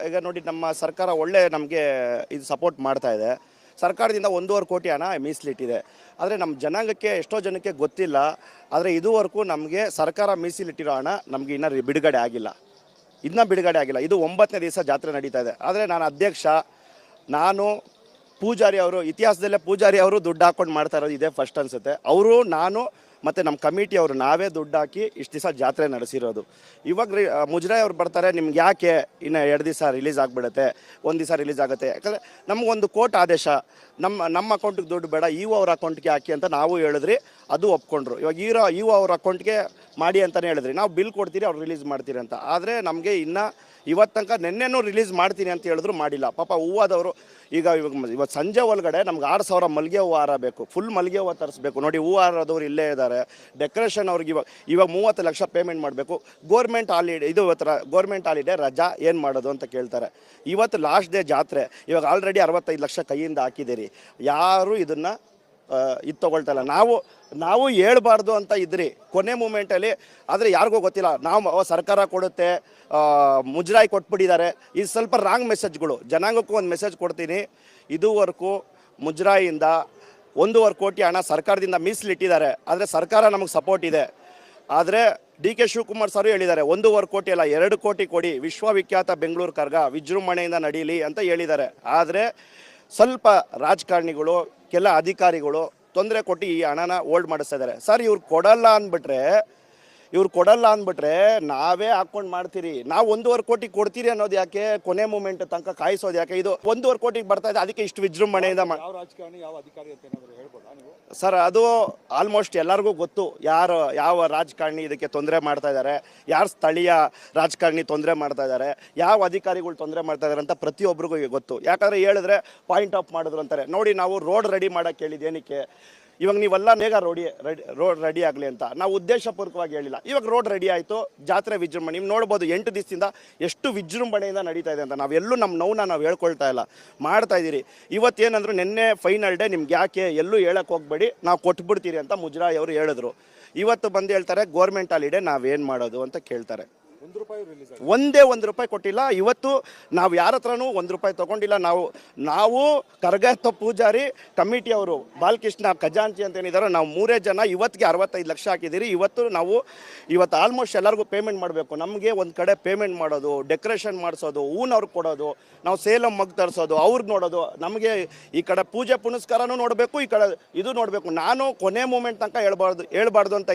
ಈಗ ನೋಡಿ ನಮ್ಮ ಸರ್ಕಾರ ಒಳ್ಳೆ ನಮಗೆ ಇದು ಸಪೋರ್ಟ್ ಮಾಡ್ತಾ ಇದೆ. ಸರ್ಕಾರದಿಂದ 1.5 ಕೋಟಿ ಹಣ ಮೀಸಲಿಟ್ಟಿದೆ. ಆದರೆ ನಮ್ಮ ಜನಾಂಗಕ್ಕೆ ಎಷ್ಟೋ ಜನಕ್ಕೆ ಗೊತ್ತಿಲ್ಲ. ಆದರೆ ಇದುವರೆಗೂ ನಮಗೆ ಸರ್ಕಾರ ಮೀಸಲಿಟ್ಟಿರೋ ಹಣ ನಮಗೆ ಇನ್ನೂ ಬಿಡುಗಡೆ ಆಗಿಲ್ಲ. ಇದು 9ನೇ ದಿವಸ ಜಾತ್ರೆ ನಡೀತಾ ಇದೆ. ಆದರೆ ನಾನು ಅಧ್ಯಕ್ಷ, ನಾನು ಪೂಜಾರಿ ಅವರು, ಇತಿಹಾಸದಲ್ಲೇ ಪೂಜಾರಿ ಅವರು ದುಡ್ಡು ಹಾಕ್ಕೊಂಡು ಮಾಡ್ತಾ ಇರೋದು ಇದೇ ಫಸ್ಟ್ ಅನಿಸುತ್ತೆ. ಅವರು, ನಾನು ಮತ್ತು ನಮ್ಮ ಕಮಿಟಿಯವರು ನಾವೇ ದುಡ್ಡು ಹಾಕಿ ಇಷ್ಟು ದಿವಸ ಜಾತ್ರೆ ನಡೆಸಿರೋದು. ಇವಾಗ ಮುಜರಾಯಿ ಅವ್ರು ಬರ್ತಾರೆ, ನಿಮ್ಗೆ ಯಾಕೆ ಇನ್ನು 2 ದಿವಸ ರಿಲೀಸ್ ಆಗಿಬಿಡುತ್ತೆ, 1 ದಿವಸ ರಿಲೀಸ್ ಆಗುತ್ತೆ, ಯಾಕಂದರೆ ನಮಗೊಂದು ಕೋರ್ಟ್ ಆದೇಶ, ನಮ್ಮ ಅಕೌಂಟಿಗೆ ದುಡ್ಡು ಬೇಡ, ಅವ್ರ ಅಕೌಂಟ್ಗೆ ಹಾಕಿ ಅಂತ ನಾವು ಹೇಳಿದ್ರಿ, ಅದು ಒಪ್ಕೊಂಡ್ರು. ಇವಾಗ ಅವ್ರ ಅಕೌಂಟ್ಗೆ ಮಾಡಿ ಅಂತಲೇ ಹೇಳಿದ್ರಿ, ನಾವು ಬಿಲ್ ಕೊಡ್ತೀರಿ, ಅವ್ರು ರಿಲೀಸ್ ಮಾಡ್ತೀರಿ ಅಂತ. ಆದರೆ ನಮಗೆ ಇನ್ನೂ ಇವತ್ತು ತನಕ ನಿನ್ನೆನೂ ರಿಲೀಸ್ ಮಾಡ್ತೀನಿ ಅಂತ ಹೇಳಿದ್ರು, ಮಾಡಿಲ್ಲ. ಪಾಪ ಹೂವಾದವರು ಇವತ್ತು ಸಂಜೆ ಒಳಗಡೆ ನಮ್ಗೆ 6,000 ಮಲ್ಲಿಗೆ ಹೂವು ಹಾರ ಬೇಕು, ಫುಲ್ ಮಲ್ಲಿಗೆ ಹೂವು ತರಿಸ್ಬೇಕು. ನೋಡಿ, ಹೂವು ಹಾರದವ್ರು ಇಲ್ಲೇ ಇದ್ದಾರೆ. ಡೆಕೋರೇಷನ್ ಅವ್ರಿಗೆ ಇವಾಗ 30 ಲಕ್ಷ ಪೇಮೆಂಟ್ ಮಾಡಬೇಕು. ಗೋರ್ಮೆಂಟ್ ಹಾಲಿಡೇ, ಇದು ಇವತ್ತು ಗೋರ್ಮೆಂಟ್ ಹಾಲಿಡೇ, ರಜಾ, ಏನು ಮಾಡೋದು ಅಂತ ಕೇಳ್ತಾರೆ. ಇವತ್ತು ಲಾಸ್ಟ್ ಡೇ ಜಾತ್ರೆ. ಇವಾಗ ಆಲ್ರೆಡಿ 65 ಲಕ್ಷ ಕೈಯಿಂದ ಹಾಕಿದ್ದೀರಿ. ಯಾರು ಇದನ್ನು ಇದು ತೊಗೊಳ್ತಲ್ಲ. ನಾವು ಹೇಳ್ಬಾರ್ದು ಅಂತ ಇದ್ರಿ ಕೊನೆ ಮೂಮೆಂಟಲ್ಲಿ. ಆದರೆ ಯಾರಿಗೂ ಗೊತ್ತಿಲ್ಲ. ನಾವು ಸರ್ಕಾರ ಕೊಡುತ್ತೆ, ಮುಜರಾಯಿ ಕೊಟ್ಬಿಟ್ಟಿದ್ದಾರೆ. ಇದು ಸ್ವಲ್ಪ ರಾಂಗ್ ಮೆಸೇಜ್ಗಳು. ಜನಾಂಗಕ್ಕೂ ಒಂದು ಮೆಸೇಜ್ ಕೊಡ್ತೀನಿ. ಇದುವರೆಗೂ ಮುಜರಾಯಿಯಿಂದ 1.5 ಕೋಟಿ ಹಣ ಸರ್ಕಾರದಿಂದ ಮೀಸಲಿಟ್ಟಿದ್ದಾರೆ. ಆದರೆ ಸರ್ಕಾರ ನಮಗೆ ಸಪೋರ್ಟ್ ಇದೆ. ಆದರೆ ಡಿ ಕೆ ಶಿವಕುಮಾರ್ ಸರ್ ಹೇಳಿದ್ದಾರೆ, 1.5 ಕೋಟಿ ಅಲ್ಲ 2 ಕೋಟಿ ಕೊಡಿ, ವಿಶ್ವವಿಖ್ಯಾತ ಬೆಂಗಳೂರು ಕರ್ಗ ವಿಜೃಂಭಣೆಯಿಂದ ನಡೀಲಿ ಅಂತ ಹೇಳಿದ್ದಾರೆ. ಆದರೆ ಸ್ವಲ್ಪ ರಾಜಕಾರಣಿಗಳು, ಕೆಲ ಅಧಿಕಾರಿಗಳು ತೊಂದರೆ ಕೊಟ್ಟು ಈ ಹಣನ ಹೋಲ್ಡ್ ಮಾಡಿಸ್ತಾ ಇದ್ದಾರೆ. ಸರ್, ಇವ್ರು ಕೊಡಲ್ಲ ಅಂದ್ಬಿಟ್ರೆ ನಾವೇ ಹಾಕ್ಕೊಂಡು ಮಾಡ್ತೀರಿ. ನಾವು 1.5 ಕೋಟಿ ಕೊಡ್ತೀರಿ ಅನ್ನೋದು ಯಾಕೆ? ಕೊನೆ ಮೂಮೆಂಟ್ ತನಕ ಕಾಯಿಸೋದು ಯಾಕೆ? ಇದು 1.5 ಕೋಟಿಗೆ ಬರ್ತಾ ಇದೆ, ಅದಕ್ಕೆ ಇಷ್ಟು ವಿಜೃಂಭಣೆಯಿಂದ ಸರ್, ಅದು ಆಲ್ಮೋಸ್ಟ್ ಎಲ್ಲರಿಗೂ ಗೊತ್ತು. ಯಾವ ರಾಜಕಾರಣಿ ಇದಕ್ಕೆ ತೊಂದರೆ ಮಾಡ್ತಾ ಇದ್ದಾರೆ, ಯಾರು ಸ್ಥಳೀಯ ರಾಜಕಾರಣಿ ತೊಂದರೆ ಮಾಡ್ತಾ ಇದ್ದಾರೆ, ಯಾವ ಅಧಿಕಾರಿಗಳು ತೊಂದರೆ ಮಾಡ್ತಾ ಇದ್ದಾರೆ ಅಂತ ಪ್ರತಿಯೊಬ್ಬರಿಗೂ ಗೊತ್ತು. ಯಾಕಂದರೆ ಹೇಳಿದ್ರೆ ಪಾಯಿಂಟ್ ಆಫ್ ಮಾಡಿದ್ರು ಅಂತಾರೆ. ನೋಡಿ, ನಾವು ರೋಡ್ ರೆಡಿ ಮಾಡೋಕ್ಕೆ ಹೇಳಿದ್ದು ಏನಕ್ಕೆ? ಇವಾಗ ನೀವೆಲ್ಲ ಬೇಗ ರೋಡ್ ರೆಡಿ ಆಗಲಿ ಅಂತ ನಾವು ಉದ್ದೇಶಪೂರ್ವಕವಾಗಿ ಹೇಳಿಲ್ಲ. ಇವಾಗ ರೋಡ್ ರೆಡಿ ಆಯಿತು, ಜಾತ್ರೆ ವಿಜೃಂಭಣೆ ನೀವು ನೋಡ್ಬೋದು. 8 ದಿವಸದಿಂದ ಎಷ್ಟು ವಿಜೃಂಭಣೆಯಿಂದ ನಡೀತಾ ಇದೆ ಅಂತ ನಾವೆಲ್ಲೂ ನಮ್ಮ ನೋವನ್ನ ನಾವು ಹೇಳ್ಕೊಳ್ತಾ ಇಲ್ಲ, ಮಾಡ್ತಾ ಇದ್ದೀರಿ. ಇವತ್ತೇನಂದ್ರು ನಿನ್ನೆ ಫೈನಲ್ ಡೇ, ನಿಮ್ಗೆ ಯಾಕೆ ಎಲ್ಲೂ ಹೇಳಕ್ಕೆ ಹೋಗಬೇಡಿ, ನಾವು ಕೊಟ್ಬಿಡ್ತೀರಿ ಅಂತ ಮುಜರಾಯಿ ಅವರು ಹೇಳಿದ್ರು. ಇವತ್ತು ಬಂದು ಹೇಳ್ತಾರೆ ಗೋರ್ಮೆಂಟ್ ಹಾಲಿಡೇ, ನಾವೇನು ಮಾಡೋದು ಅಂತ ಕೇಳ್ತಾರೆ. ಒಂದೇ 1 ರೂಪಾಯಿ ಕೊಟ್ಟಿಲ್ಲ. ಇವತ್ತು ನಾವು ಯಾರ ಹತ್ರನೂ 1 ರೂಪಾಯಿ ತೊಗೊಂಡಿಲ್ಲ. ನಾವು ಕರಗತ್ತ ಪೂಜಾರಿ, ಕಮಿಟಿಯವರು, ಬಾಲಕೃಷ್ಣ ಖಜಾಂಚಿ ಅಂತ ಏನಿದ್ದಾರೆ, ನಾವು 3 ಜನ ಇವತ್ತಿಗೆ 65 ಲಕ್ಷ ಹಾಕಿದ್ದೀರಿ. ಇವತ್ತು ಆಲ್ಮೋಸ್ಟ್ ಎಲ್ಲರಿಗೂ ಪೇಮೆಂಟ್ ಮಾಡಬೇಕು. ನಮಗೆ ಒಂದು ಕಡೆ ಪೇಮೆಂಟ್ ಮಾಡೋದು, ಡೆಕೋರೇಷನ್ ಮಾಡಿಸೋದು, ಹೂನವ್ರಿಗೆ ಕೊಡೋದು, ನಾವು ಸೇಲಂ ಮಗ್ ತರಿಸೋದು, ಅವ್ರಿಗೆ ನೋಡೋದು, ನಮಗೆ ಈ ಕಡೆ ಪೂಜೆ ಪುನಸ್ಕಾರನೂ ನೋಡಬೇಕು, ಈ ಕಡೆ ಇದು ನೋಡಬೇಕು. ನಾನು ಕೊನೆ ಮೂಮೆಂಟ್ ತನಕ ಹೇಳ್ಬಾರ್ದು ಅಂತ